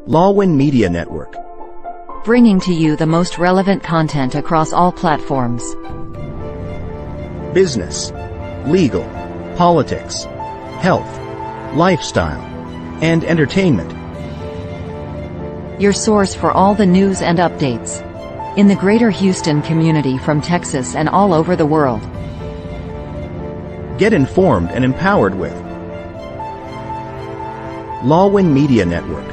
Lawwin Media Network. Bringing to you the most relevant content across all platforms. Business, legal, politics, health, lifestyle, and entertainment. Your source for all the news and updates in the greater Houston community from Texas and all over the world. Get informed and empowered with Lawwin Media Network.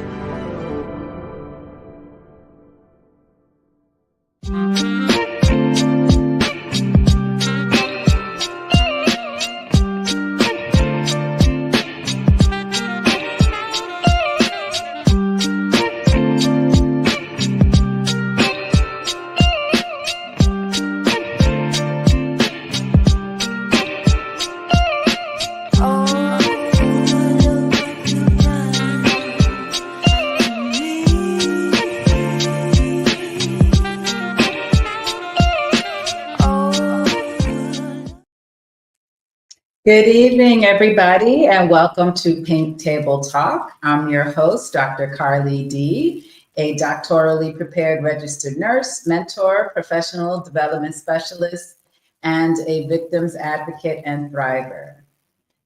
Good evening, everybody, and welcome to Pink Table Talk. I'm your host, Dr. Carly D., a doctorally prepared registered nurse, mentor, professional development specialist, and a victims advocate and thriver.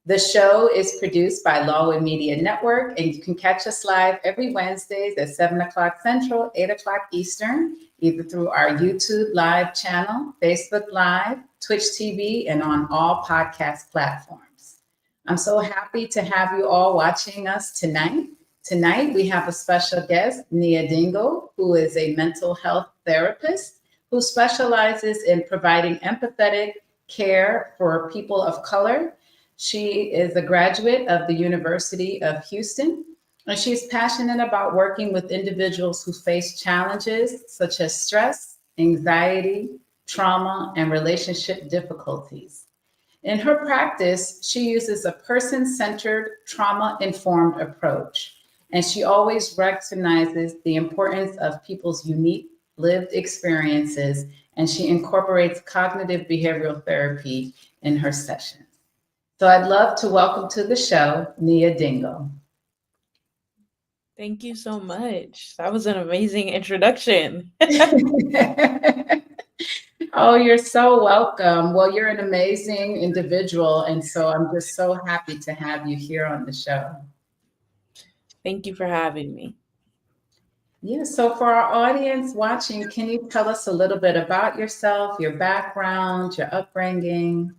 The show is produced by Lawwin Media Network, and you can catch us live every Wednesdays at 7 o'clock Central, 8 o'clock Eastern, either through our YouTube Live channel, Facebook Live, Twitch TV, and on all podcast platforms. I'm so happy to have you all watching us tonight. Tonight, we have a special guest, Nia Dingle, who is a mental health therapist who specializes in providing empathetic care for people of color. She is a graduate of the University of Houston, and she's passionate about working with individuals who face challenges such as stress, anxiety, trauma, and relationship difficulties. In her practice, she uses a person-centered, trauma-informed approach, and she always recognizes the importance of people's unique lived experiences, and she incorporates cognitive behavioral therapy in her sessions. So I'd love to welcome to the show, Nia Dingle. Thank you so much. That was an amazing introduction. Oh, you're so welcome. Well, you're an amazing individual, and so I'm just so happy to have you here on the show. Thank you for having me. Yeah, so for our audience watching, can you tell us a little bit about yourself, your background, your upbringing?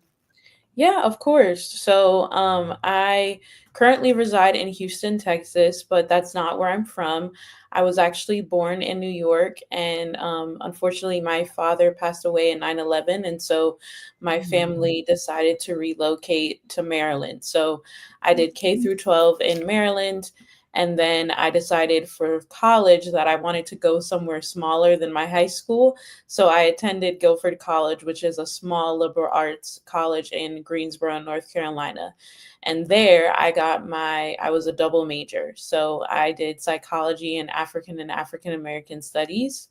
Yeah, of course. So I currently reside in Houston, Texas, but that's not where I'm from. I was actually born in New York, and unfortunately, my father passed away in 9/11, and so my family decided to relocate to Maryland. So I did K through 12 in Maryland, and then I decided for college that I wanted to go somewhere smaller than my high school. So I attended Guilford College, which is a small liberal arts college in Greensboro, North Carolina. And there I was a double major. So I did psychology and African American studies.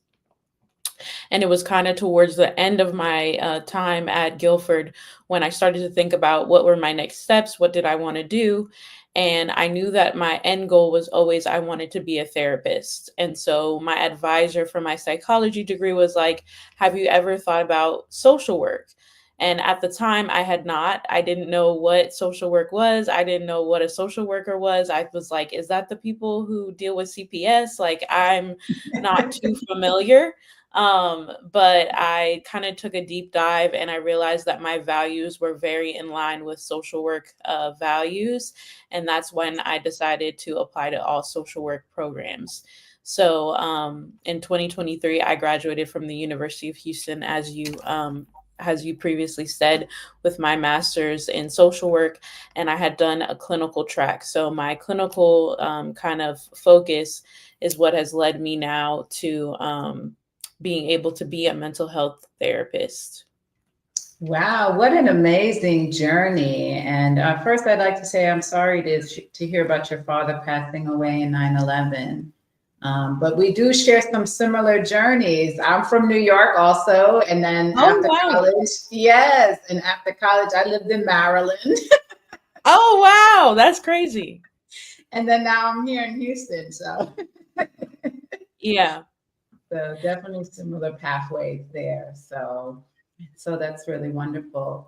And it was kind of towards the end of my time at Guilford when I started to think about what were my next steps, what did I want to do? And I knew that my end goal was always I wanted to be a therapist. And so my advisor for my psychology degree was like, have you ever thought about social work? And at the time, I had not. I didn't know what social work was. I didn't know what a social worker was. I was like, is that the people who deal with CPS? Like, I'm not too familiar. But I kind of took a deep dive and I realized that my values were very in line with social work values. And that's when I decided to apply to all social work programs. So in 2023, I graduated from the University of Houston, as you previously said, with my master's in social work, and I had done a clinical track. So my clinical kind of focus is what has led me now to being able to be a mental health therapist. Wow, what an amazing journey. And first, I'd like to say I'm sorry to hear about your father passing away in 9/11. But we do share some similar journeys. I'm from New York also. And then after college, yes. And after college, I lived in Maryland. Oh, wow. That's crazy. And then now I'm here in Houston. So, Yeah. so definitely similar pathways there. So that's really wonderful.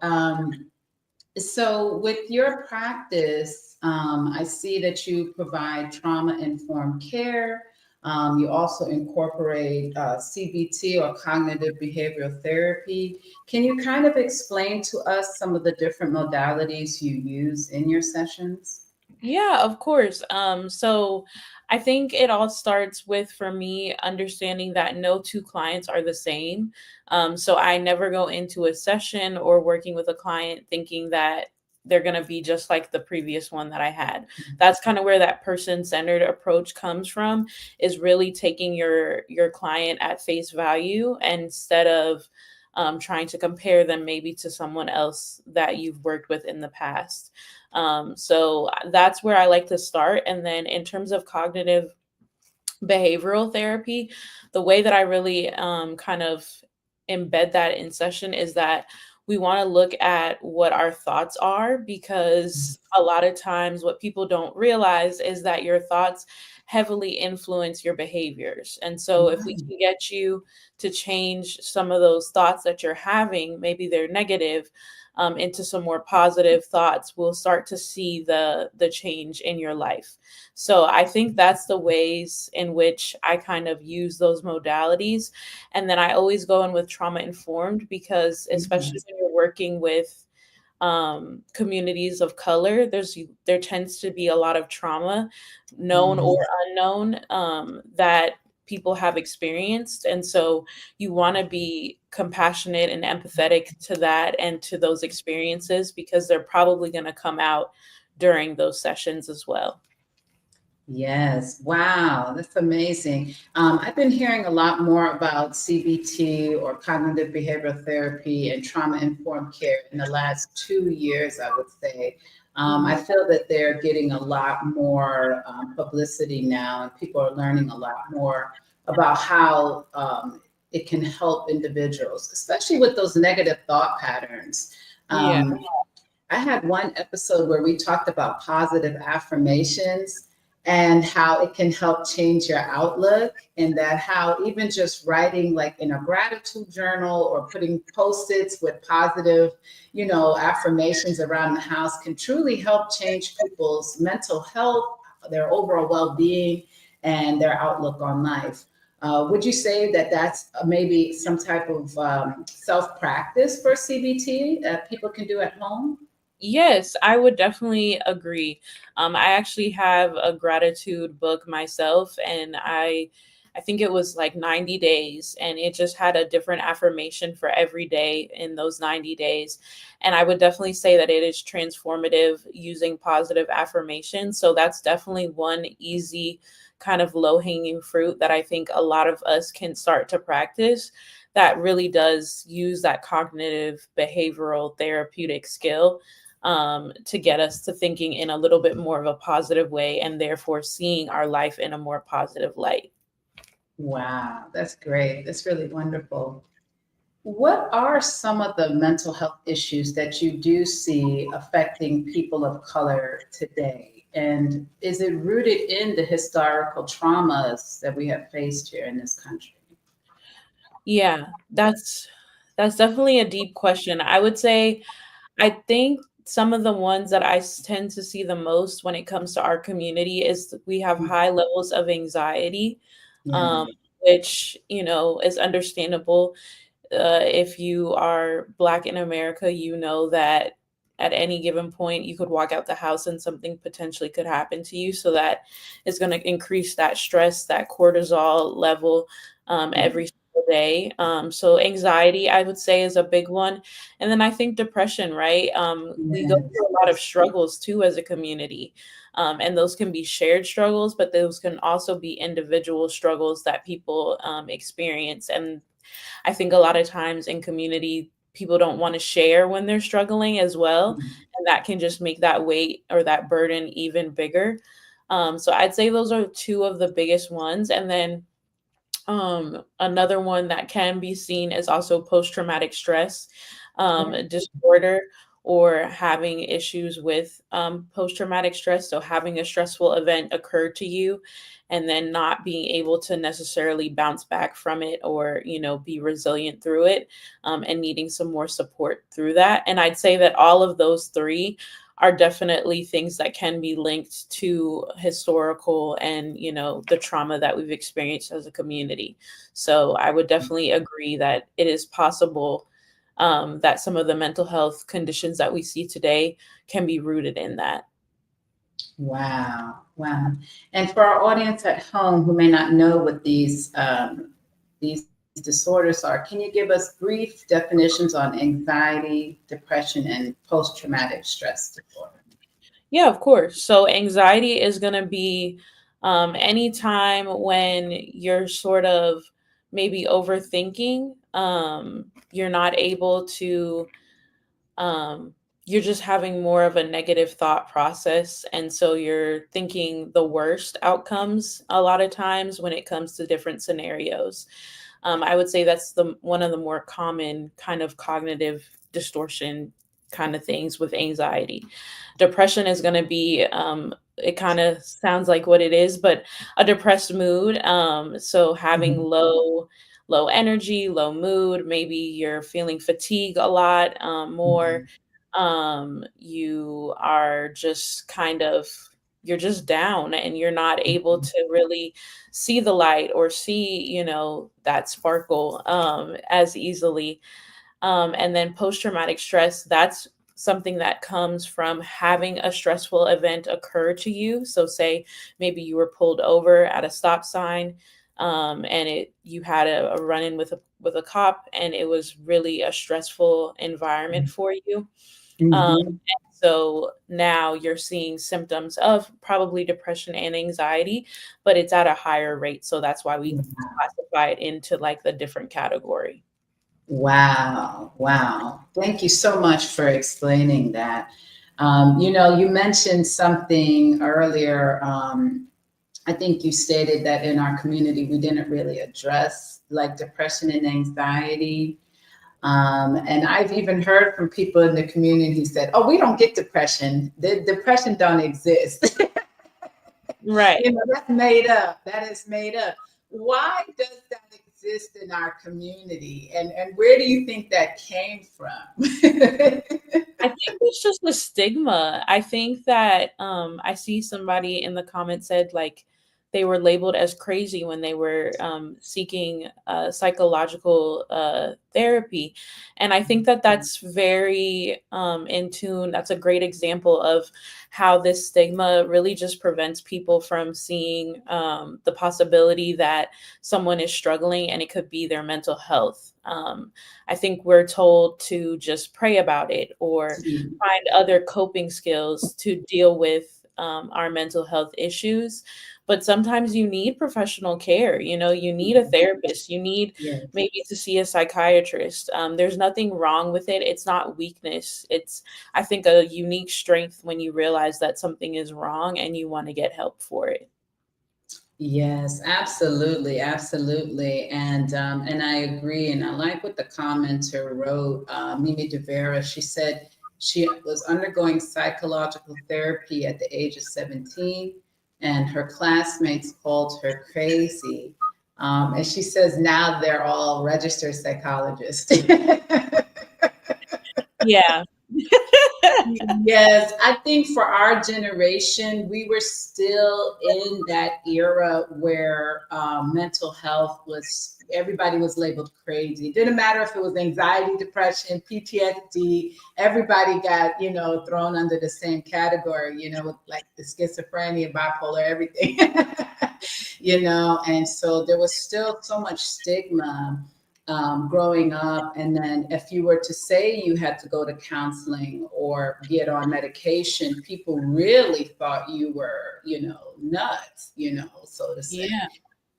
So with your practice, I see that you provide trauma-informed care. You also incorporate CBT or cognitive behavioral therapy. Can you kind of explain to us some of the different modalities you use in your sessions? Yeah, of course. So I think it all starts with, for me, understanding that no two clients are the same. So I never go into a session or working with a client thinking that they're going to be just like the previous one that I had. That's kind of where that person-centered approach comes from, is really taking your client at face value instead of trying to compare them maybe to someone else that you've worked with in the past. So that's where I like to start. And then in terms of cognitive behavioral therapy, the way that I really kind of embed that in session is that we want to look at what our thoughts are, because a lot of times what people don't realize is that your thoughts heavily influence your behaviors. And so if we Right. can get you to change some of those thoughts that you're having, maybe they're negative, into some more positive thoughts, we'll start to see the change in your life. So I think that's the ways in which I kind of use those modalities. And then I always go in with trauma informed, because especially Yes. when you're working with communities of color, there tends to be a lot of trauma, known or Yes. unknown, that people have experienced. And so you want to be compassionate and empathetic to that and to those experiences, because they're probably going to come out during those sessions as well. Yes. Wow. That's amazing. I've been hearing a lot more about CBT or cognitive behavioral therapy and trauma informed care in the last 2 years, I would say. I feel that they're getting a lot more publicity now, and people are learning a lot more about how it can help individuals, especially with those negative thought patterns. Yeah. I had one episode where we talked about positive affirmations and how it can help change your outlook, and that how even just writing like in a gratitude journal or putting post-its with positive, affirmations around the house can truly help change people's mental health, their overall well-being, and their outlook on life. Would you say that that's maybe some type of self-practice for CBT that people can do at home? Yes, I would definitely agree. I actually have a gratitude book myself, and I think it was like 90 days, and it just had a different affirmation for every day in those 90 days. And I would definitely say that it is transformative using positive affirmations. So that's definitely one easy kind of low-hanging fruit that I think a lot of us can start to practice, that really does use that cognitive behavioral therapeutic skill, to get us to thinking in a little bit more of a positive way, and therefore seeing our life in a more positive light. Wow, that's great. That's really wonderful. What are some of the mental health issues that you do see affecting people of color today? And is it rooted in the historical traumas that we have faced here in this country? Yeah, that's definitely a deep question. I would say I think some of the ones that tend to see the most when it comes to our community is we have high levels of anxiety, Yeah. um, which, is understandable. If you are Black in America, you know that at any given point you could walk out the house and something potentially could happen to you. So that is going to increase that stress, that cortisol level, every single day. So anxiety, I would say, is a big one. And then I think depression, right? We go Yes. through a lot of struggles too as a community. And those can be shared struggles, but those can also be individual struggles that people experience. And I think a lot of times in community, people don't want to share when they're struggling as well. And that can just make that weight or that burden even bigger. So I'd say those are two of the biggest ones. And then another one that can be seen is also post traumatic stress disorder, or having issues with post-traumatic stress. So having a stressful event occur to you and then not being able to necessarily bounce back from it or, be resilient through it, and needing some more support through that. And I'd say that all of those three are definitely things that can be linked to historical and, the trauma that we've experienced as a community. So I would definitely agree that it is possible that some of the mental health conditions that we see today can be rooted in that. Wow, wow. And for our audience at home who may not know what these disorders are, can you give us brief definitions on anxiety, depression, and post-traumatic stress disorder? Yeah, of course. So anxiety is going to be any time when you're sort of maybe overthinking, you're not able to, um, you're just having more of a negative thought process. And so you're thinking the worst outcomes a lot of times when it comes to different scenarios. I would say that's the one of the more common kind of cognitive distortion kind of things with anxiety. Depression is going to be, it kind of sounds like what it is, but a depressed mood. So having Mhm. low energy, low mood, maybe you're feeling fatigue a lot more. Mhm. You are just kind of, you're just down and you're not able Mhm. to really see the light or see, that sparkle as easily. And then post traumatic stress, that's something that comes from having a stressful event occur to you. So, say maybe you were pulled over at a stop sign, and you had a run in with a cop, and it was really a stressful environment for you. Um, Mhm. so now you're seeing symptoms of probably depression and anxiety, but it's at a higher rate. So that's why we classify it into like the different category. Wow, wow. Thank you so much for explaining that. You mentioned something earlier. I think you stated that in our community, we didn't really address like depression and anxiety. And I've even heard from people in the community who said, "Oh, we don't get depression. The depression don't exist." Right. That's made up. That is made up. Why does that exist in our community? And where do you think that came from? I think it's just a stigma. I think that I see somebody in the comments said like they were labeled as crazy when they were seeking psychological therapy, and I think that that's very in tune. That's a great example of how this stigma really just prevents people from seeing the possibility that someone is struggling and it could be their mental health. I think we're told to just pray about it or find other coping skills to deal with our mental health issues. But sometimes you need professional care. You need a therapist. You need Yes. maybe to see a psychiatrist. There's nothing wrong with it. It's not weakness. It's, I think, a unique strength when you realize that something is wrong and you want to get help for it. Yes, absolutely, absolutely, and I agree, and I like what the commenter wrote. Mimi DeVera, she said she was undergoing psychological therapy at the age of 17, and her classmates called her crazy, and she says now they're all registered psychologists. Yeah. Yes, I think for our generation, we were still in that era where mental health was, everybody was labeled crazy. It didn't matter if it was anxiety, depression, PTSD, everybody got, thrown under the same category, with like the schizophrenia, bipolar, everything, and so there was still so much stigma growing up. And then if you were to say you had to go to counseling or get on medication, people really thought you were, nuts, so to say. Yeah.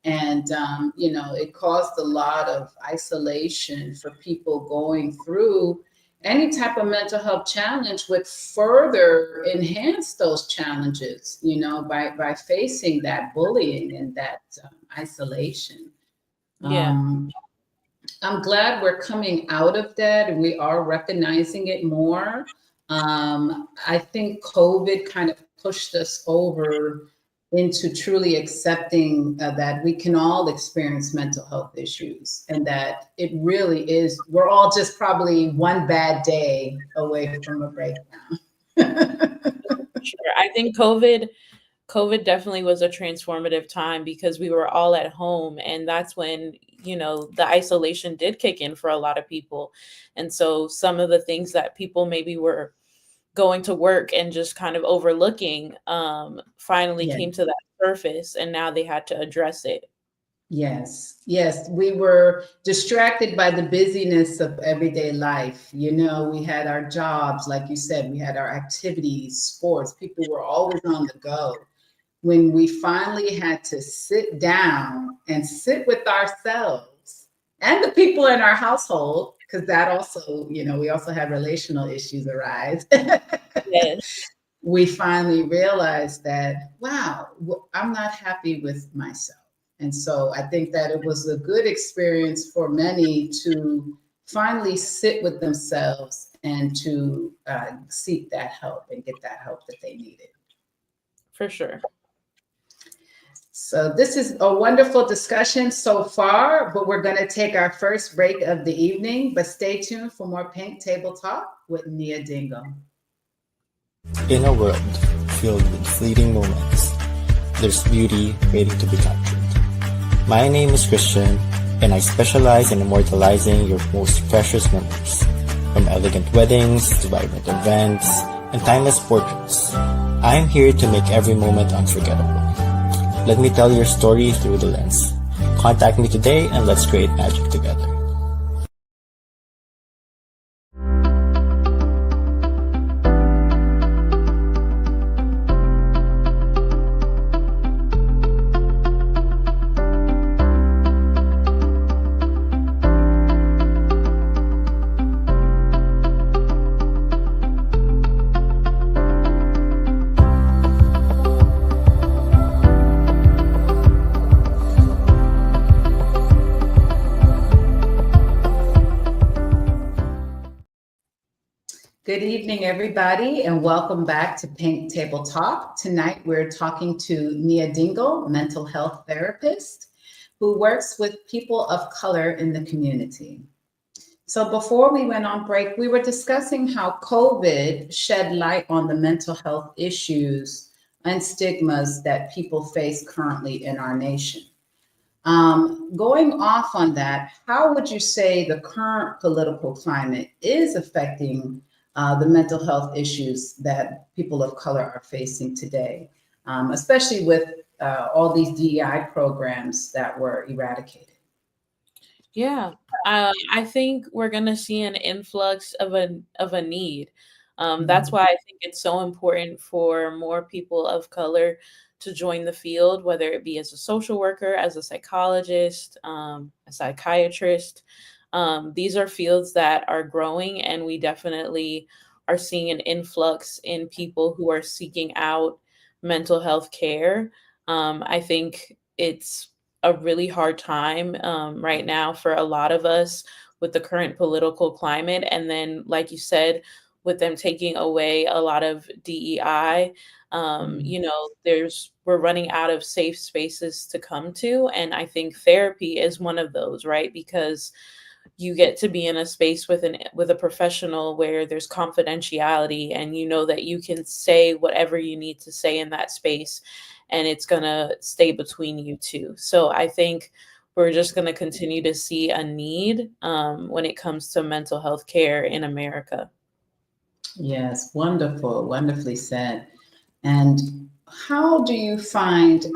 And, it caused a lot of isolation for people going through any type of mental health challenge would further enhance those challenges, by facing that bullying and that isolation. Yeah. I'm glad we're coming out of that and we are recognizing it more. I think COVID kind of pushed us over into truly accepting that we can all experience mental health issues and that it really is, we're all just probably one bad day away from a breakdown. Sure. I think COVID definitely was a transformative time because we were all at home, and that's when, the isolation did kick in for a lot of people. And so some of the things that people maybe were going to work and just kind of overlooking finally Yeah. came to that surface, and now they had to address it. Yes, yes, we were distracted by the busyness of everyday life. We had our jobs, like you said, we had our activities, sports, people were always on the go. When we finally had to sit down and sit with ourselves and the people in our household, because that also, we also have relational issues arise. Yes, We finally realized that, wow, I'm not happy with myself. And so I think that it was a good experience for many to finally sit with themselves and to seek that help and get that help that they needed. for sure. So this is a wonderful discussion so far, but we're going to take our first break of the evening. But stay tuned for more Pink Table Talk with Nia Dingo. In a world filled with fleeting moments, there's beauty waiting to be captured. My name is Christian, and I specialize in immortalizing your most precious memories. From elegant weddings to vibrant events and timeless portraits, I'm here to make every moment unforgettable. Let me tell your story through the lens. Contact me today and let's create magic together. Good evening, everybody, and welcome back to Pink Table Talk. Tonight, we're talking to Nia Dingle, mental health therapist, who works with people of color in the community. So before we went on break, we were discussing how COVID shed light on the mental health issues and stigmas that people face currently in our nation. Going off on that, how would you say the current political climate is affecting the mental health issues that people of color are facing today, especially with all these DEI programs that were eradicated? Yeah, I think we're gonna see an influx of a need. That's why I think it's so important for more people of color to join the field, whether it be as a social worker, as a psychologist, a psychiatrist. These are fields that are growing, and we definitely are seeing an influx in people who are seeking out mental health care. I think it's a really hard time right now for a lot of us with the current political climate. And then, like you said, with them taking away a lot of DEI, we're running out of safe spaces to come to. And I think therapy is one of those, right? Because you get to be in a space with a professional where there's confidentiality, and you know that you can say whatever you need to say in that space, and it's going to stay between you two. So I think we're just going to continue to see a need when it comes to mental health care in America. Yes, wonderful, wonderfully said. And how do you find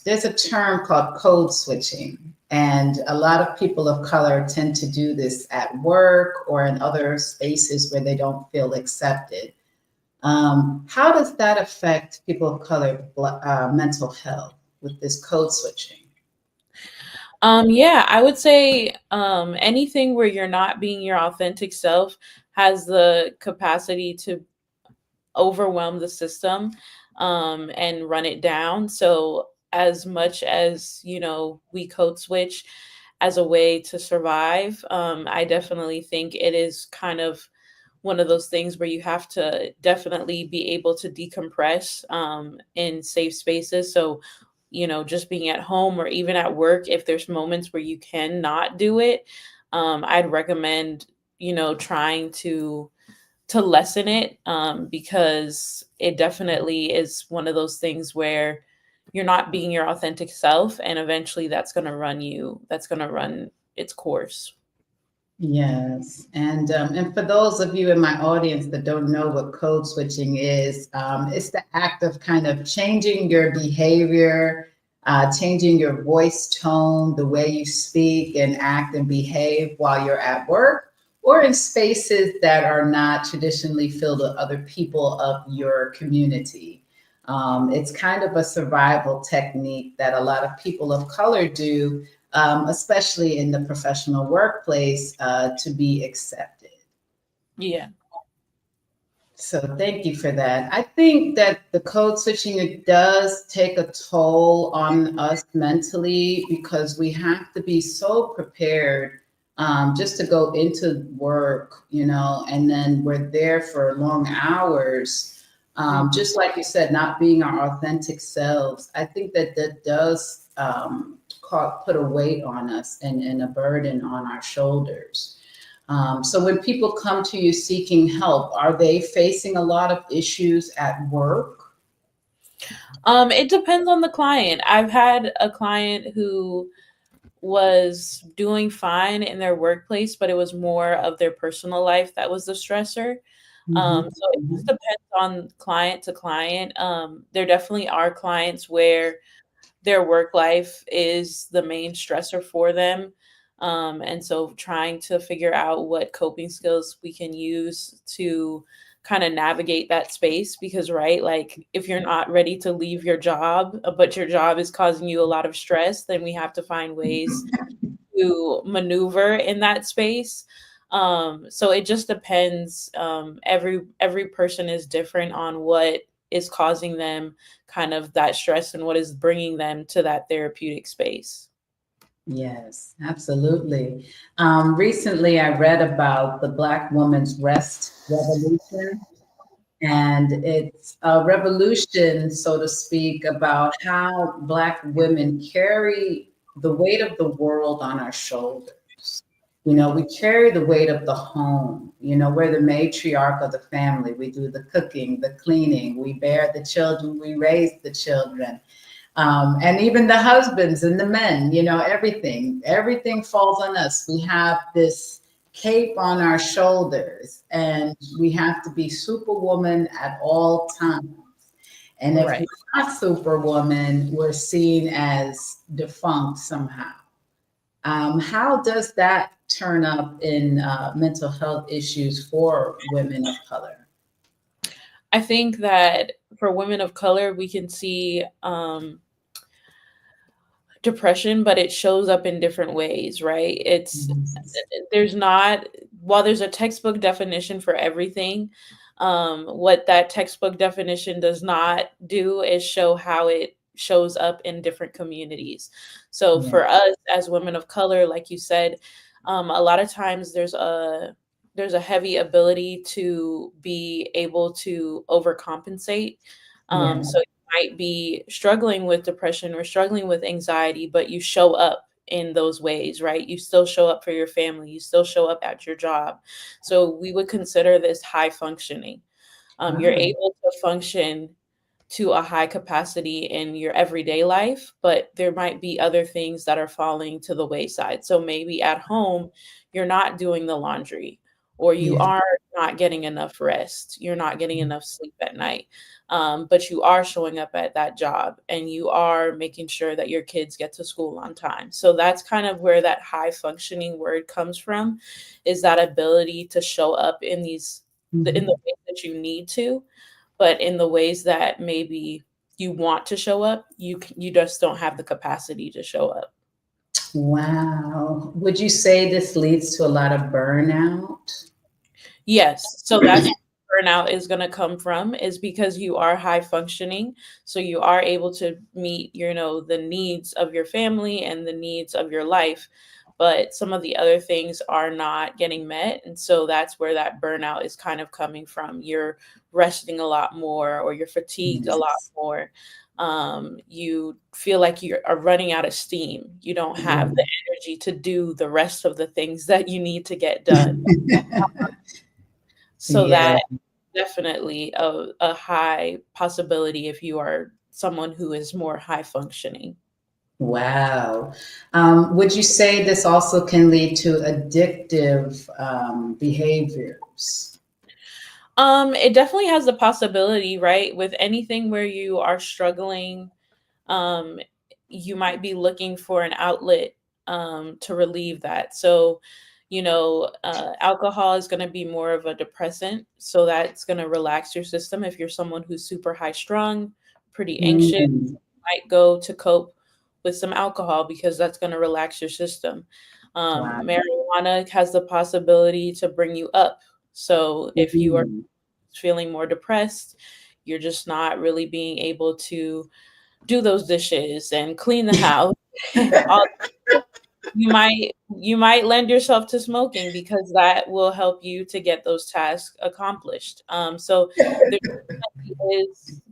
there's a term called code switching, and a lot of people of color tend to do this at work or in other spaces where they don't feel accepted. How does that affect people of color mental health with this code switching? Yeah, I would say anything where you're not being your authentic self has the capacity to overwhelm the system and run it down. So as much as we code switch as a way to survive, I definitely think it is kind of one of those things where you have to definitely be able to decompress in safe spaces. So, just being at home or even at work, if there's moments where you cannot do it, I'd recommend, trying to lessen it, because it definitely is one of those things where you're not being your authentic self, and eventually that's going to run its course. Yes, and for those of you in my audience that don't know what code switching is, it's the act of kind of changing your behavior, changing your voice tone, the way you speak and act and behave while you're at work or in spaces that are not traditionally filled with other people of your community. It's kind of a survival technique that a lot of people of color do, especially in the professional workplace, to be accepted. Yeah. So thank you for that. I think that the code switching, it does take a toll on us mentally because we have to be so prepared just to go into work, and then we're there for long hours. Just like you said, not being our authentic selves. I think that does put a weight on us and a burden on our shoulders. So when people come to you seeking help, are they facing a lot of issues at work? It depends on the client. I've had a client who was doing fine in their workplace, but it was more of their personal life that was the stressor. So it just depends on client to client. There definitely are clients where their work life is the main stressor for them. And so trying to figure out what coping skills we can use to kind of navigate that space, because, right, like if you're not ready to leave your job, but your job is causing you a lot of stress, then we have to find ways to maneuver in that space. So it just depends. Every person is different on what is causing them kind of that stress and what is bringing them to that therapeutic space. Yes, absolutely. Recently, I read about the Black woman's rest revolution, and it's a revolution, so to speak, about how Black women carry the weight of the world on our shoulders. We carry the weight of the home. We're the matriarch of the family. We do the cooking, the cleaning, we bear the children, we raise the children. And even the husbands and the men, everything falls on us. We have this cape on our shoulders and we have to be superwoman at all times. And if Right. we're not superwoman, we're seen as defunct somehow. How does that turn up in mental health issues for women of color? I think that for women of color, we can see depression, but it shows up in different ways, right? While there's a textbook definition for everything, what that textbook definition does not do is show how it shows up in different communities. So for us as women of color, like you said, a lot of times there's a heavy ability to be able to overcompensate. So you might be struggling with depression or struggling with anxiety, but you show up in those ways, right? You still show up for your family. You still show up at your job. So we would consider this high functioning. You're able to function to a high capacity in your everyday life, but there might be other things that are falling to the wayside. So maybe at home, you're not doing the laundry, or you are not getting enough rest. You're not getting enough sleep at night. But you are showing up at that job and you are making sure that your kids get to school on time. So that's kind of where that high functioning word comes from, is that ability to show up in in the ways that you need to, but in the ways that maybe you want to show up, you just don't have the capacity to show up. Wow. Would you say this leads to a lot of burnout? Yes. So that's where burnout is going to come from, is because you are high functioning. So you are able to meet, the needs of your family and the needs of your life. but some of the other things are not getting met. And so that's where that burnout is kind of coming from. You're resting a lot more, or you're fatigued a lot more. You feel like you are running out of steam. You don't have the energy to do the rest of the things that you need to get done. So that definitely a high possibility if you are someone who is more high functioning. Wow. Would you say this also can lead to addictive behaviors? It definitely has the possibility, right? With anything where you are struggling, you might be looking for an outlet to relieve that. So, alcohol is going to be more of a depressant. So that's going to relax your system. If you're someone who's super high strung, pretty anxious, you might go to cope with some alcohol because that's going to relax your system. Marijuana has the possibility to bring you up. So if you are feeling more depressed, you're just not really being able to do those dishes and clean the house. You might lend yourself to smoking because that will help you to get those tasks accomplished. So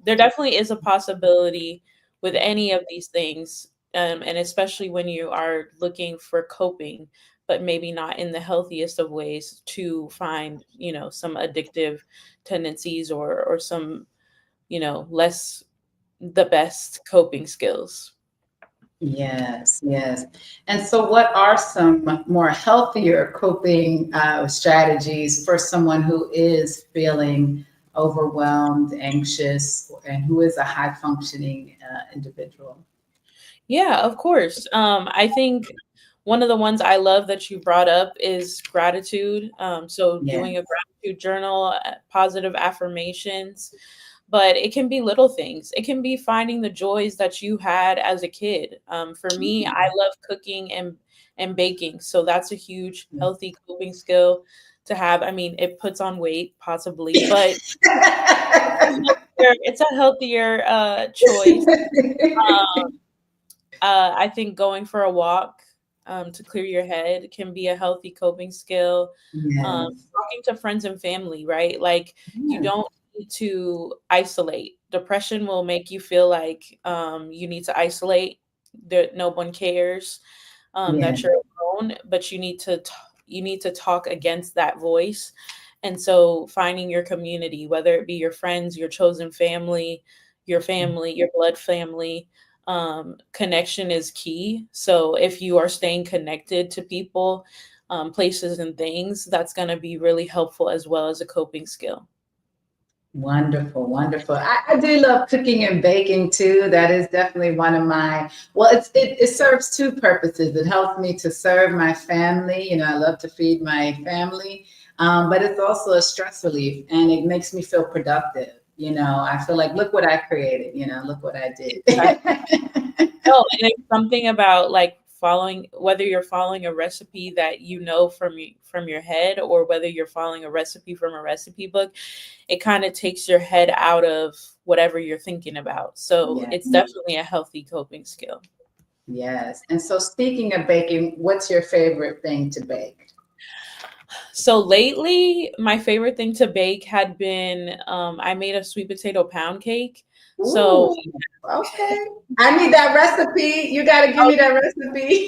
there definitely is a possibility with any of these things, and especially when you are looking for coping, but maybe not in the healthiest of ways, to find some addictive tendencies or some less the best coping skills. Yes. And so what are some more healthier coping strategies for someone who is feeling overwhelmed, anxious, and who is a high functioning individual? Yeah, of course. I think one of the ones I love that you brought up is gratitude. Doing a gratitude journal, positive affirmations. But it can be little things. It can be finding the joys that you had as a kid. For me, I love cooking and baking. So that's a huge healthy coping skill to have. I mean, it puts on weight possibly, but it's a healthier choice. I think going for a walk to clear your head can be a healthy coping skill. Talking to friends and family, right? Like you don't to isolate. Depression will make you feel like you need to isolate, that no one cares, that you're alone, but you need to talk against that voice. And so finding your community, whether it be your friends, your chosen family, your blood family, connection is key. So if you are staying connected to people, places and things, that's going to be really helpful as well as a coping skill. Wonderful. I do love cooking and baking too. That is definitely one of my, it serves two purposes. It helps me to serve my family. I love to feed my family, but it's also a stress relief, and it makes me feel productive. I feel like, look what I created, look what I did. And it's something about like whether you're following a recipe that from your head, or whether you're following a recipe from a recipe book, it kind of takes your head out of whatever you're thinking about. So it's definitely a healthy coping skill. Yes. And so speaking of baking, what's your favorite thing to bake? So lately, my favorite thing to bake had been, I made a sweet potato pound cake. Ooh, so okay, I need that recipe. You got to give me that recipe.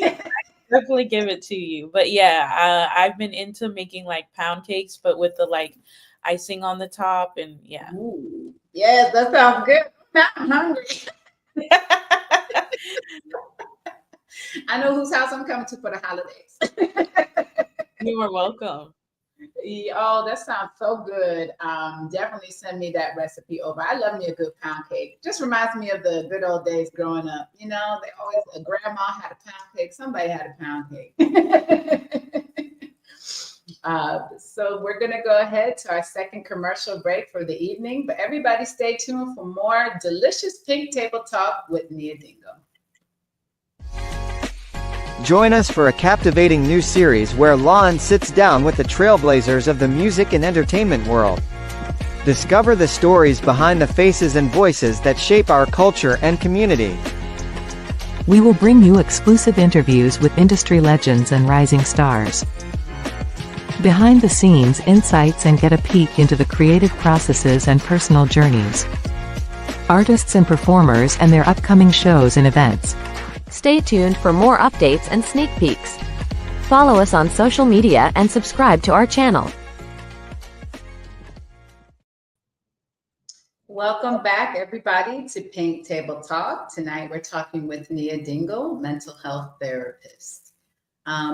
Definitely give it to you. But yeah, I've been into making like pound cakes, but with the like icing on the top, and yeah. Ooh, yes, that sounds good. I'm hungry. I know whose house I'm coming to for the holidays. You are welcome. Oh, that sounds so good. Definitely send me that recipe over. I love me a good pound cake. Just reminds me of the good old days growing up. They always, a grandma had a pound cake. Somebody had a pound cake. So we're going to go ahead to our second commercial break for the evening. But everybody stay tuned for more delicious Pink Table Talk with Nia Dingo. Join us for a captivating new series where Lon sits down with the trailblazers of the music and entertainment world. Discover the stories behind the faces and voices that shape our culture and community. We will bring you exclusive interviews with industry legends and rising stars. Behind the scenes insights and get a peek into the creative processes and personal journeys. Artists and performers and their upcoming shows and events. Stay tuned for more updates and sneak peeks. Follow us on social media and subscribe to our channel. Welcome back, everybody, to Pink Table Talk. Tonight, we're talking with Nia Dingle, mental health therapist.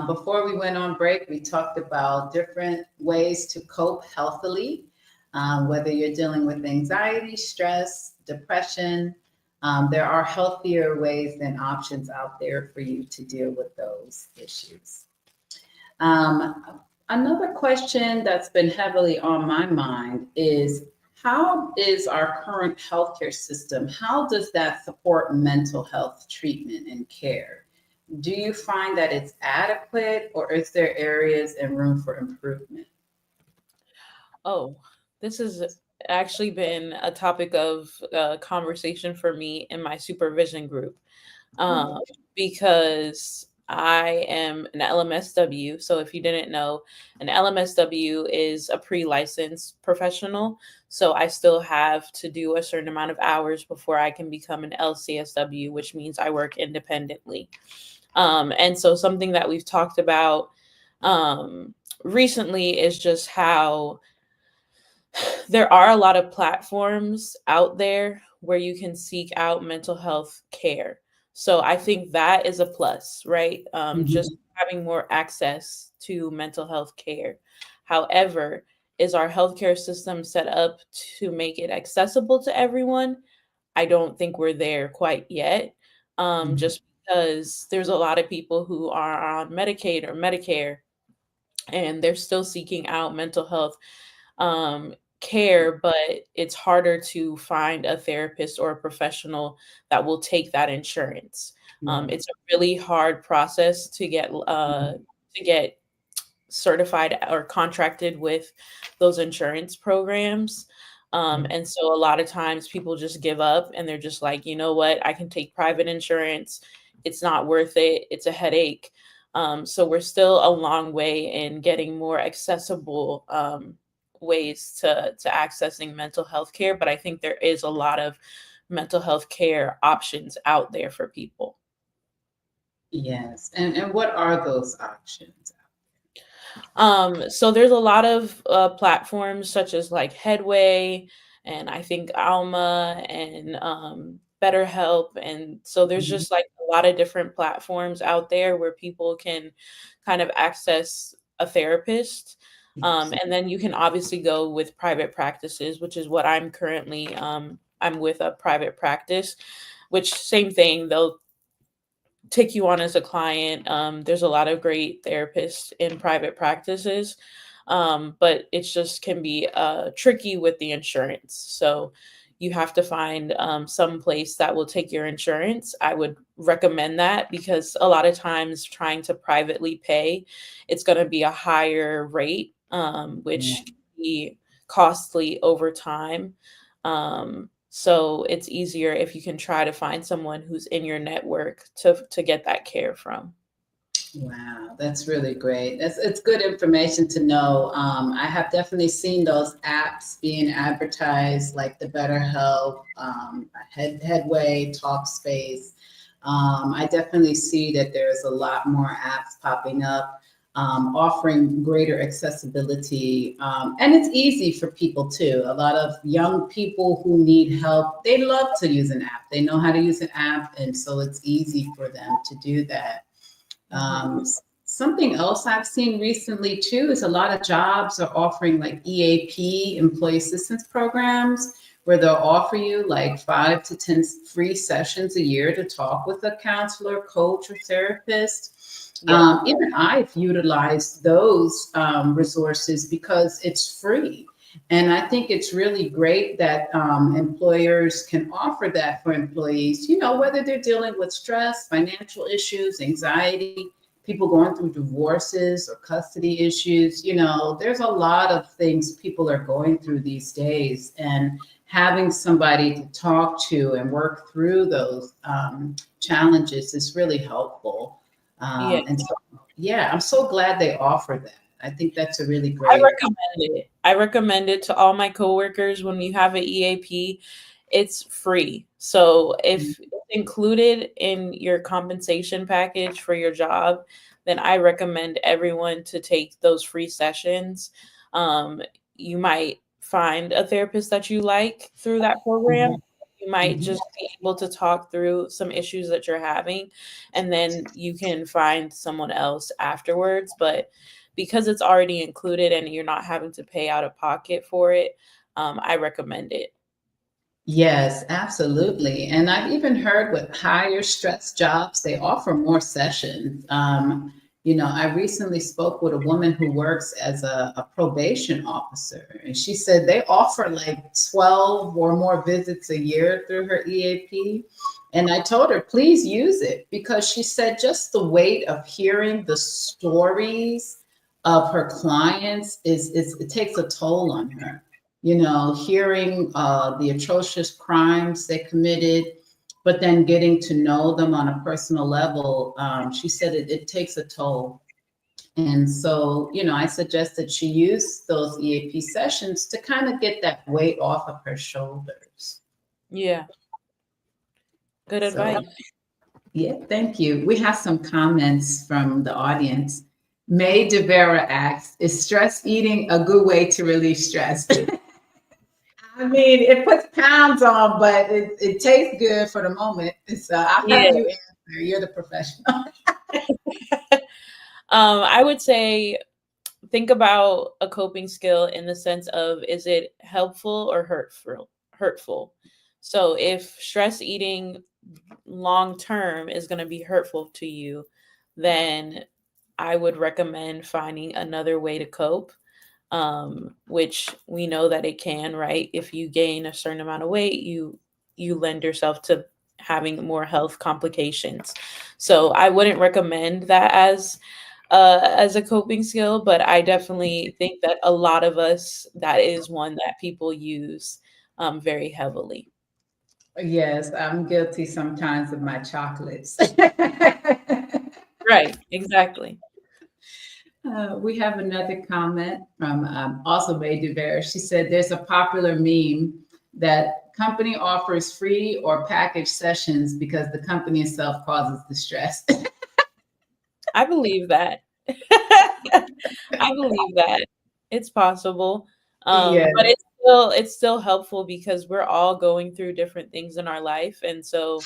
Before we went on break, we talked about different ways to cope healthily, whether you're dealing with anxiety, stress, depression. There are healthier ways than options out there for you to deal with those issues. Another question that's been heavily on my mind is, how is our current healthcare system, how does that support mental health treatment and care? Do you find that it's adequate, or is there areas and room for improvement? Oh, this has actually been a topic of conversation for me in my supervision group, because I am an LMSW. So if you didn't know, an LMSW is a pre-licensed professional. So I still have to do a certain amount of hours before I can become an LCSW, which means I work independently. And so something that we've talked about recently is just how there are a lot of platforms out there where you can seek out mental health care. So I think that is a plus, right? Just having more access to mental health care. However, is our healthcare system set up to make it accessible to everyone? I don't think we're there quite yet. Just because there's a lot of people who are on Medicaid or Medicare, and they're still seeking out mental health care, but it's harder to find a therapist or a professional that will take that insurance. It's a really hard process to get certified or contracted with those insurance programs. And so a lot of times people just give up and they're just like, you know what, I can take private insurance. It's not worth it. It's a headache. So we're still a long way in getting more accessible ways to accessing mental health care. But I think there is a lot of mental health care options out there for people. Yes. And what are those options? So there's a lot of platforms such as like Headway, and I think Alma, and BetterHelp. And so there's just like a lot of different platforms out there where people can kind of access a therapist. And then you can obviously go with private practices, which is what I'm currently, I'm with a private practice, which same thing, they'll take you on as a client. There's a lot of great therapists in private practices, but it just can be tricky with the insurance. So you have to find some place that will take your insurance. I would recommend that, because a lot of times trying to privately pay, it's going to be a higher rate, which can be costly over time. So it's easier if you can try to find someone who's in your network to get that care from. Wow, that's really great. It's good information to know. I have definitely seen those apps being advertised, like the BetterHelp, Headway, Talkspace. I definitely see that there's a lot more apps popping up, offering greater accessibility. And it's easy for people too. A lot of young people who need help, they love to use an app. They know how to use an app, and so it's easy for them to do that. Something else I've seen recently too is a lot of jobs are offering like EAP, employee assistance programs, where they'll offer you like 5 to 10 free sessions a year to talk with a counselor, coach, or therapist. Even I've utilized those resources because it's free. And I think it's really great that employers can offer that for employees, you know, whether they're dealing with stress, financial issues, anxiety, people going through divorces or custody issues. You know, there's a lot of things people are going through these days. And having somebody to talk to and work through those challenges is really helpful. Yeah. And so, yeah, I'm so glad they offer that. I think that's a really I great. recommend it. I recommend it to all my coworkers. When you have an EAP, it's free. So if it's included in your compensation package for your job, then I recommend everyone to take those free sessions. You might find a therapist that you like through that program. Mhm. You might Mhm. just be able to talk through some issues that you're having, and then you can find someone else afterwards. But because it's already included and you're not having to pay out of pocket for it, I recommend it. Yes, absolutely. And I've even heard with higher stress jobs, they offer more sessions. I recently spoke with a woman who works as a probation officer, and she said they offer like 12 or more visits a year through her EAP. And I told her, please use it, because she said just the weight of hearing the stories of her clients is it takes a toll on her. Hearing the atrocious crimes they committed, but then getting to know them on a personal level, she said it takes a toll. And so, I suggested she use those EAP sessions to kind of get that weight off of her shoulders. Yeah. Good So, advice. yeah, thank you. We have some comments from the audience. May DeVera asks, is stress eating a good way to release stress? I mean, it puts pounds on, but it tastes good for the moment. So I'll Yeah. have you answer. You're the professional. I would say think about a coping skill in the sense of, is it helpful or hurtful? So if stress eating long term is going to be hurtful to you, then I would recommend finding another way to cope, which we know that it can, right? If you gain a certain amount of weight, you lend yourself to having more health complications. So I wouldn't recommend that as a coping skill, but I definitely think that a lot of us, that is one that people use very heavily. Yes, I'm guilty sometimes of my chocolates. Right, exactly. We have another comment from also May Duvere. She said, there's a popular meme that company offers free or packaged sessions because the company itself causes the stress. I believe that. I believe that. It's possible. Yeah. But it's still helpful because we're all going through different things in our life. And so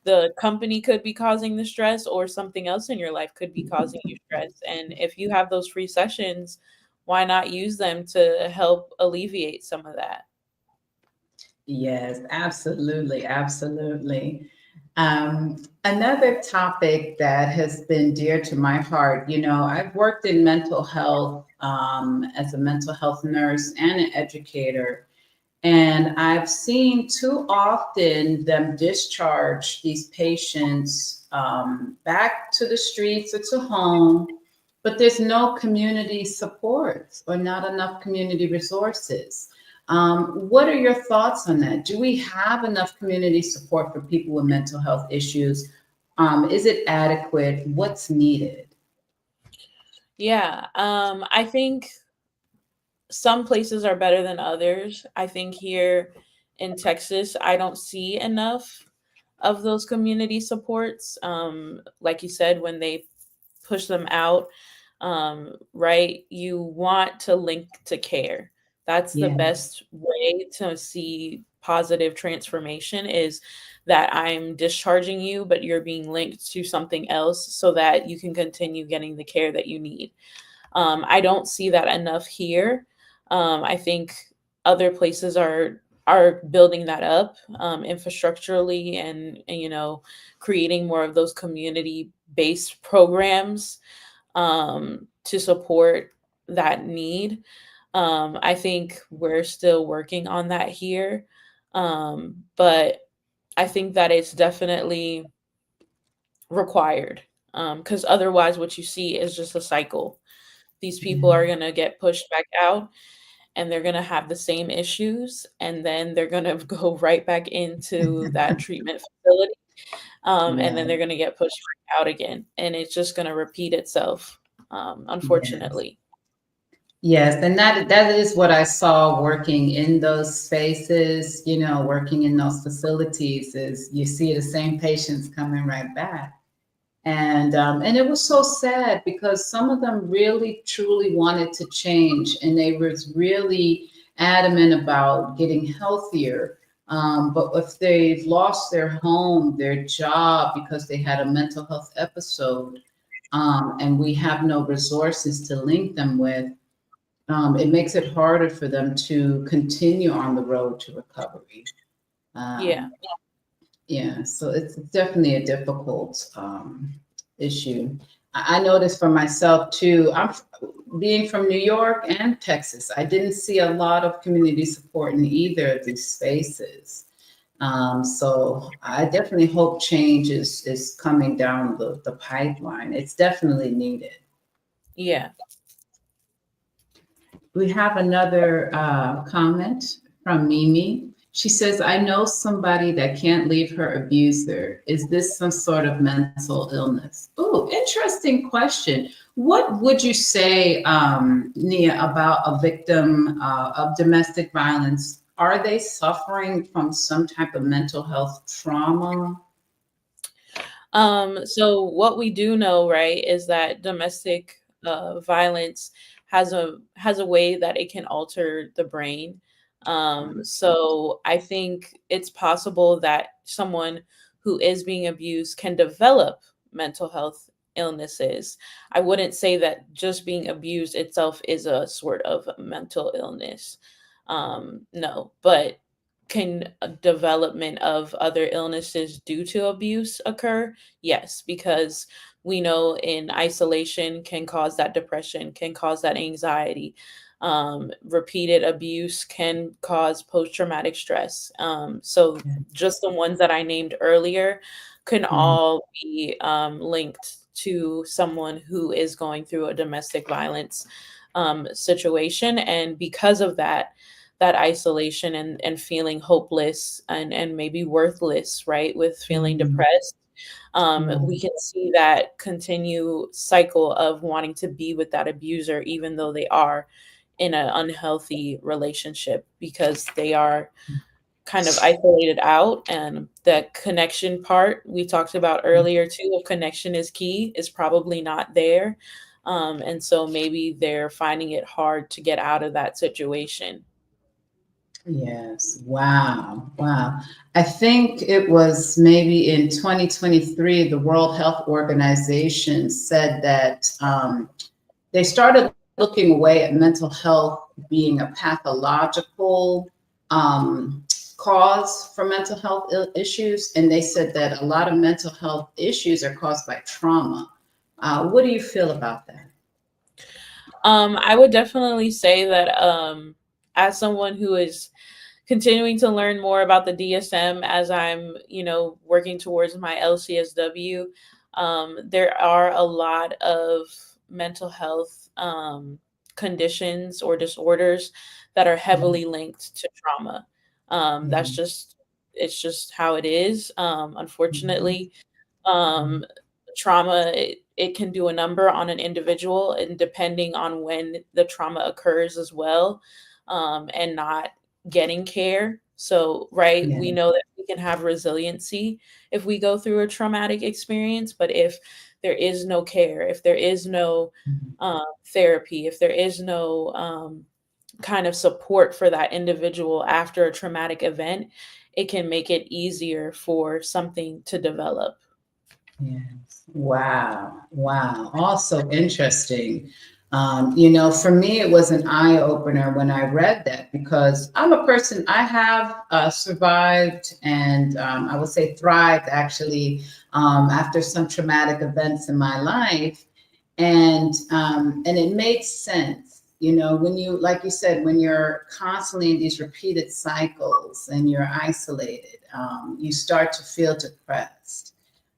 the company could be causing the stress, or something else in your life could be causing you stress. And if you have those free sessions, why not use them to help alleviate some of that? Yes, absolutely, absolutely. Another topic that has been dear to my heart, I've worked in mental health as a mental health nurse and an educator, and I've seen too often them discharge these patients back to the streets or to home, but there's no community support or not enough community resources. What are your thoughts on that? Do we have enough community support for people with mental health issues? Is it adequate? What's needed? Yeah, I think some places are better than others. I think here in Texas, I don't see enough of those community supports. Like you said, when they push them out, right, you want to link to care. That's the Yeah. best way to see positive transformation, is that I'm discharging you, but you're being linked to something else so that you can continue getting the care that you need. I don't see that enough here. I think other places are building that up infrastructurally, and creating more of those community based programs to support that need. I think we're still working on that here, but I think that it's definitely required, because otherwise what you see is just a cycle. These people are going to get pushed back out, and they're going to have the same issues, and then they're going to go right back into that treatment facility, and Yeah. then they're going to get pushed back out again, and it's just going to repeat itself, Yes. unfortunately. Yes, and that is what I saw working in those spaces, working in those facilities is you see the same patients coming right back. And it was so sad because some of them really truly wanted to change and they was really adamant about getting healthier. But if they've lost their home, their job because they had a mental health episode, and we have no resources to link them with, it makes it harder for them to continue on the road to recovery. Yeah. Um, yeah, so it's definitely a difficult issue. I noticed for myself too. Being from New York and Texas. I didn't see a lot of community support in either of these spaces. So I definitely hope change is coming down the pipeline. It's definitely needed. Yeah. We have another comment from Mimi. She says, I know somebody that can't leave her abuser. Is this some sort of mental illness? Oh, interesting question. What would you say, Nia, about a victim of domestic violence? Are they suffering from some type of mental health trauma? So what we do know, right, is that domestic violence has a way that it can alter the brain. So I think it's possible that someone who is being abused can develop mental health illnesses. I wouldn't say that just being abused itself is a sort of mental illness. No, but can a development of other illnesses due to abuse occur? Yes, because we know in isolation can cause that depression, can cause that anxiety. Repeated abuse can cause post-traumatic stress. So just the ones that I named earlier can Mhm. all be linked to someone who is going through a domestic violence situation. And because of that, that isolation and feeling hopeless and maybe worthless, right? With feeling Mhm. depressed, we Right. can see that continue cycle of wanting to be with that abuser, even though they are in an unhealthy relationship because they are kind of isolated out. And the connection part we talked about earlier too, of connection is key, is probably not there. And so maybe they're finding it hard to get out of that situation. Yes. Wow. Wow. I think it was maybe in 2023, the World Health Organization said that they started looking away at mental health being a pathological um, cause for mental health issues. And they said that a lot of mental health issues are caused by trauma. What do you feel about that? I would definitely say that as someone who is continuing to learn more about the DSM as I'm, working towards my LCSW, there are a lot of mental health conditions or disorders that are heavily linked to trauma. That's Mhm. just, it's just how it is. Mhm. Unfortunately, um, trauma, it can do a number on an individual, and depending on when the trauma occurs as well, and not getting care. So, right, Yeah. we know that we can have resiliency if we go through a traumatic experience, but if there is no care, if there is no Mhm. therapy, if there is no kind of support for that individual after a traumatic event, it can make it easier for something to develop. Yes. Wow. Wow. Also interesting. For me, it was an eye opener when I read that because I'm a person, I have survived and I would say thrived actually after some traumatic events in my life. And it made sense, when you, like you said, when you're constantly in these repeated cycles and you're isolated, you start to feel depressed.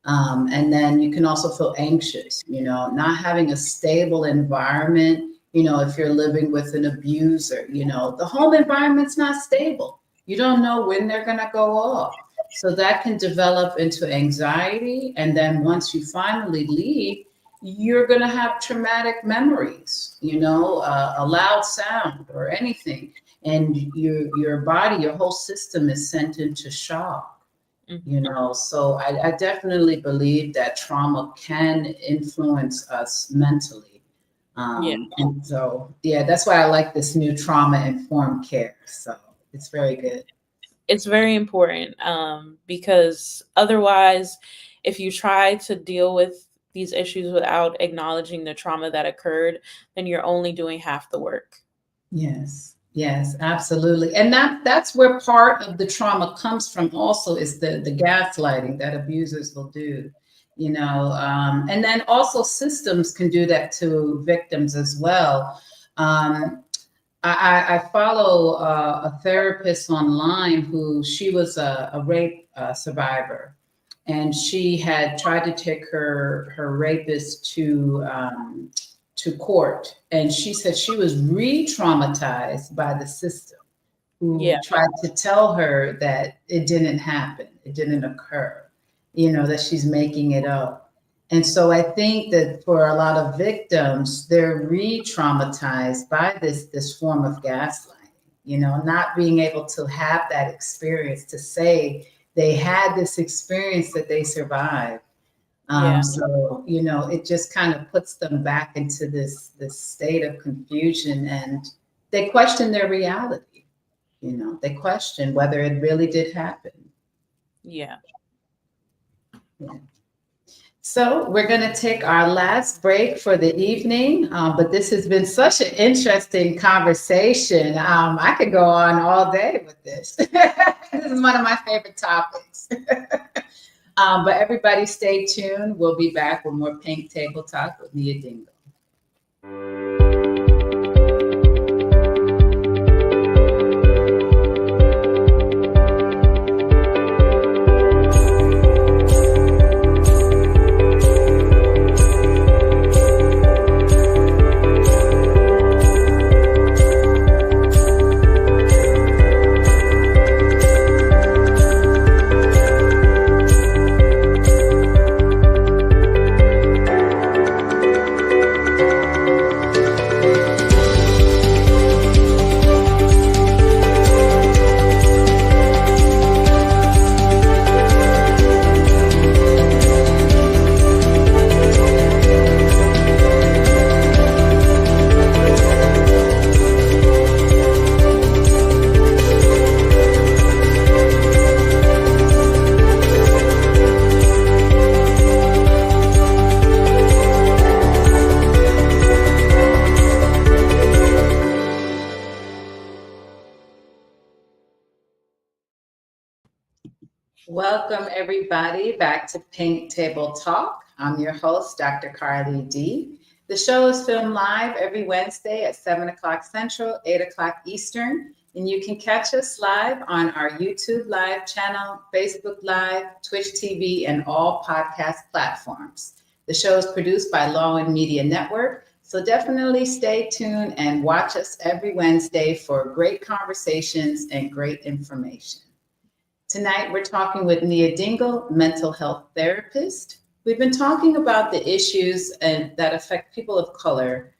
And then you can also feel anxious, not having a stable environment if you're living with an abuser, the home environment's not stable. You don't know when they're going to go off. So that can develop into anxiety. And then once you finally leave, you're going to have traumatic memories, a loud sound or anything. And your body, your whole system is sent into shock. So I definitely believe that trauma can influence us mentally. And so, yeah, that's why I like this new trauma informed care. So it's very good. It's very important, because otherwise, if you try to deal with these issues without acknowledging the trauma that occurred, then you're only doing half the work. Yes. Yes, absolutely. And that's where part of the trauma comes from also, is the gaslighting that abusers will do, and then also systems can do that to victims as well. I follow a therapist online she was a rape survivor, and she had tried to take her rapist to court, and she said she was re-traumatized by the system, who tried to tell her that it didn't happen, it didn't occur, that she's making it up. And so I think that for a lot of victims, they're re-traumatized by this form of gaslighting, not being able to have that experience, to say they had this experience that they survived. So, it just kind of puts them back into this state of confusion, and they question their reality. They question whether it really did happen. Yeah. So we're going to take our last break for the evening, but this has been such an interesting conversation. I could go on all day with this. This is one of my favorite topics. But everybody stay tuned. We'll be back with more Pink Table Talk with Nia Dingle. Welcome, everybody, back to Pink Table Talk. I'm your host, Dr. Carly D. The show is filmed live every Wednesday at 7 o'clock Central, 8 o'clock Eastern. And you can catch us live on our YouTube Live channel, Facebook Live, Twitch TV, and all podcast platforms. The show is produced by Law Media Network. So definitely stay tuned and watch us every Wednesday for great conversations and great information. Tonight, we're talking with Nia Dingle, mental health therapist. We've been talking about the issues that affect people of color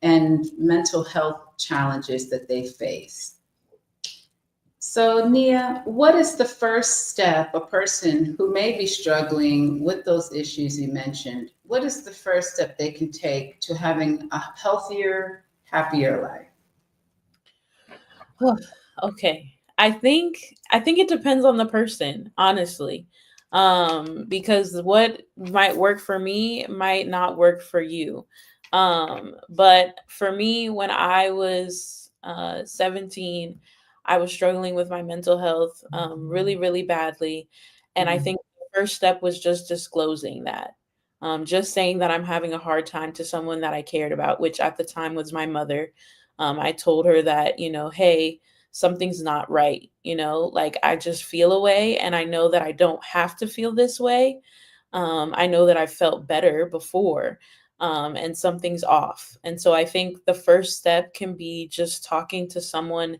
and mental health challenges that they face. So, Nia, what is the first step a person who may be struggling with those issues you mentioned, what is the first step they can take to having a healthier, happier life? Okay. I think it depends on the person, honestly. Because what might work for me might not work for you. But for me, when I was 17, I was struggling with my mental health really, really badly. And I think the first step was just disclosing that. Just saying that I'm having a hard time to someone that I cared about, which at the time was my mother. I told her that, hey, something's not right, like I just feel a way, and I know that I don't have to feel this way. I know that I felt better before, and something's off. And so I think the first step can be just talking to someone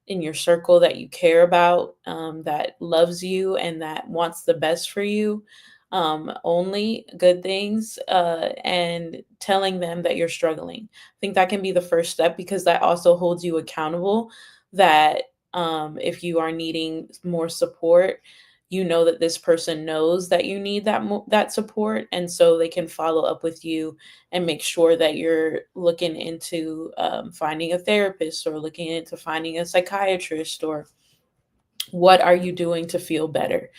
in your circle that you care about, that loves you and that wants the best for you, only good things, and telling them that you're struggling. I think that can be the first step because that also holds you accountable. That if you are needing more support, you know that this person knows that you need that support, and so they can follow up with you and make sure that you're looking into finding a therapist or looking into finding a psychiatrist, or what are you doing to feel better.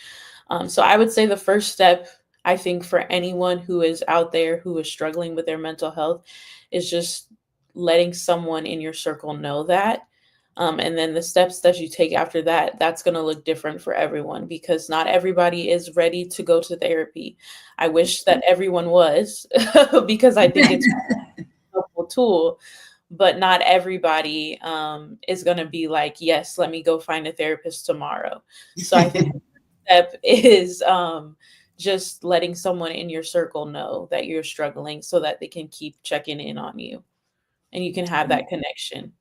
So I would say the first step, I think, for anyone who is out there who is struggling with their mental health is just letting someone in your circle know that. And then the steps that you take after that, that's going to look different for everyone because not everybody is ready to go to therapy. I wish that everyone was because I think it's a helpful tool, but not everybody is going to be like, yes, let me go find a therapist tomorrow. So I think the step is just letting someone in your circle know that you're struggling so that they can keep checking in on you and you can have that connection.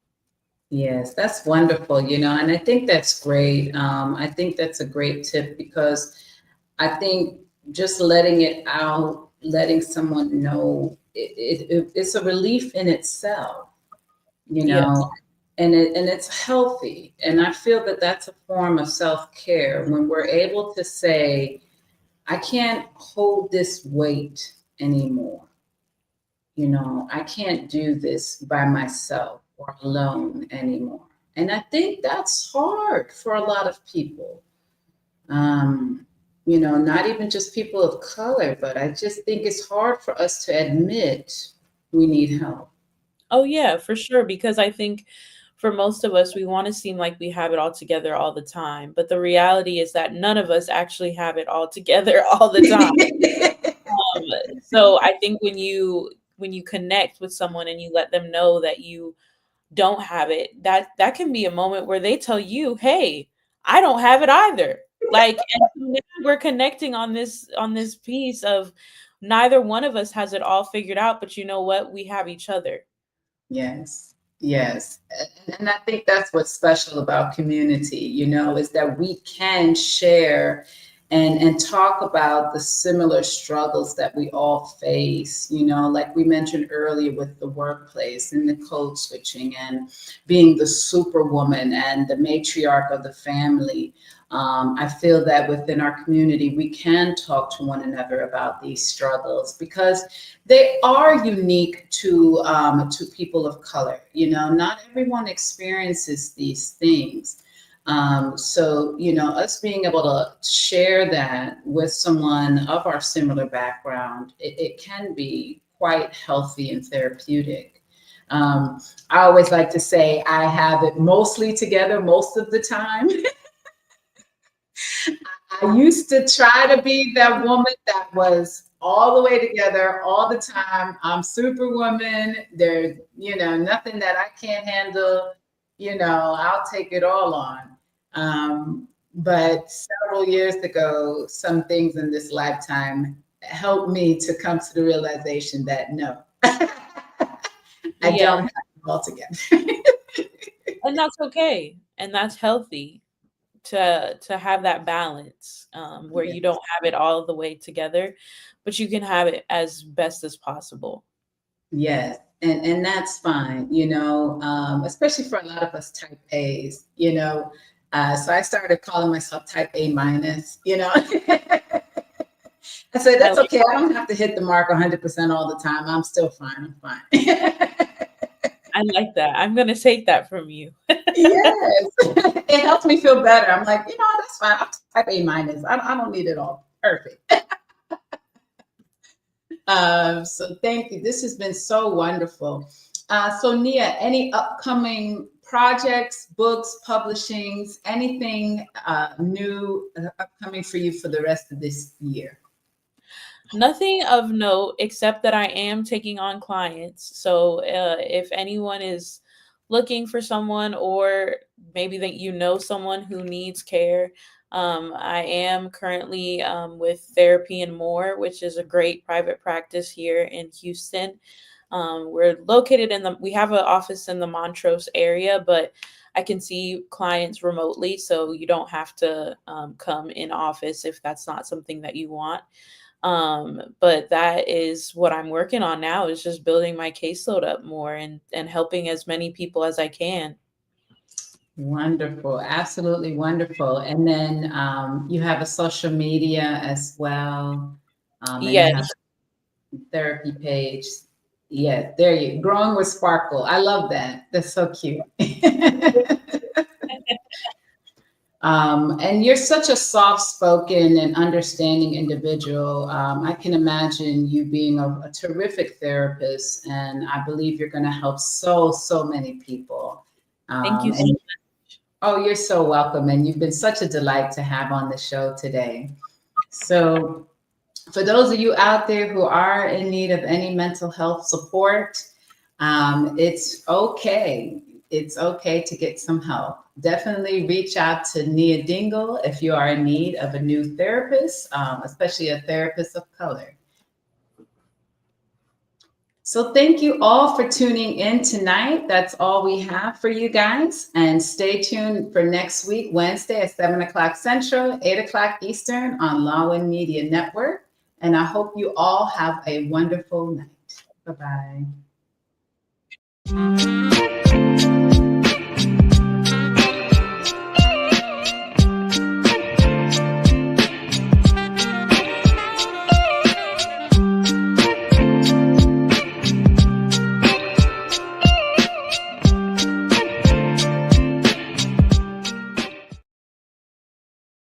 Yes, that's wonderful, and I think that's great. I think that's a great tip because I think just letting it out, letting someone know, it's a relief in itself, you Yes. know, and it's healthy. And I feel that that's a form of self-care when we're able to say, I can't hold this weight anymore. I can't do this by myself or alone anymore. And I think that's hard for a lot of people. Not even just people of color, but I just think it's hard for us to admit we need help. Oh, yeah, for sure. Because I think for most of us, we want to seem like we have it all together all the time. But the reality is that none of us actually have it all together all the time. So I think when you connect with someone and you let them know that you don't have it, that can be a moment where they tell you, "Hey, I don't have it either." Like, and so now we're connecting on this piece of neither one of us has it all figured out, but you know what? We have each other. Yes, yes. And I think that's what's special about community, is that we can share and talk about the similar struggles that we all face, like we mentioned earlier with the workplace and the code switching and being the superwoman and the matriarch of the family. I feel that within our community, we can talk to one another about these struggles because they are unique to people of color. Not everyone experiences these things. So, us being able to share that with someone of our similar background, it can be quite healthy and therapeutic. I always like to say I have it mostly together most of the time. I used to try to be that woman that was all the way together all the time. I'm superwoman. There's, nothing that I can't handle. I'll take it all on. But several years ago, some things in this lifetime helped me to come to the realization that no, I Yeah, don't have it all together. and that's okay, and that's healthy to have that balance, where Yeah. you don't have it all the way together, but you can have it as best as possible. Yes, and that's fine, especially for a lot of us type A's, So I started calling myself type A minus. I said, I that's like okay. I don't have to hit the mark 100% all the time. I'm still fine. I'm fine. I like that. I'm gonna take that from you. Yes, it helps me feel better. I'm like, that's fine. I'm type A minus. I don't need it all perfect. So thank you. This has been so wonderful. So Nia, any upcoming projects, books, publishings, anything new upcoming for you for the rest of this year? Nothing of note except that I am taking on clients. So if anyone is looking for someone, or maybe that you know someone who needs care, I am currently with Therapy and More, which is a great private practice here in Houston. We're located we have an office in the Montrose area, but I can see clients remotely, so you don't have to come in office if that's not something that you want. But that is what I'm working on now, is just building my caseload up more and helping as many people as I can. Wonderful, absolutely wonderful. And then you have a social media as well, and Yeah. you have a therapy page. Yeah, there you growing with Sparkle. I love that. That's so cute. And you're such a soft-spoken and understanding individual. I can imagine you being a terrific therapist, and I believe you're going to help so many people. Thank you so And much. oh, you're so welcome. And you've been such a delight to have on the show today. So for those of you out there who are in need of any mental health support, it's okay. It's okay to get some help. Definitely reach out to Nia Dingle if you are in need of a new therapist, especially a therapist of color. So thank you all for tuning in tonight. That's all we have for you guys. And stay tuned for next week, Wednesday at 7 o'clock Central, 8 o'clock Eastern on Lawin Media Network. And I hope you all have a wonderful night. Bye-bye.